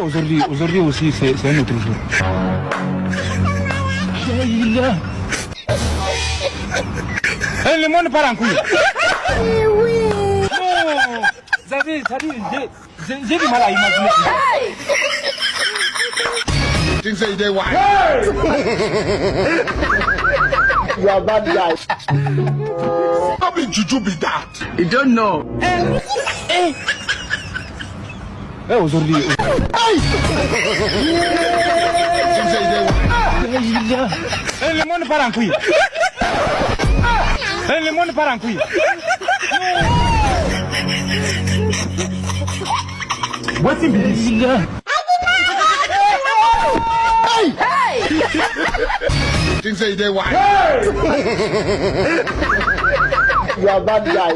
Aujourd'hui aussi, c'est un autre jour. Le monde part en couille. Non, ça dit, j'ai du mal à imaginer. Things say they why. You are bad guy. How big juju be that? You don't know. Aujourd'hui. Things say they why. Le monde part en couille. Le monde part en couille. What's in this? Things say they why. You are bad guy.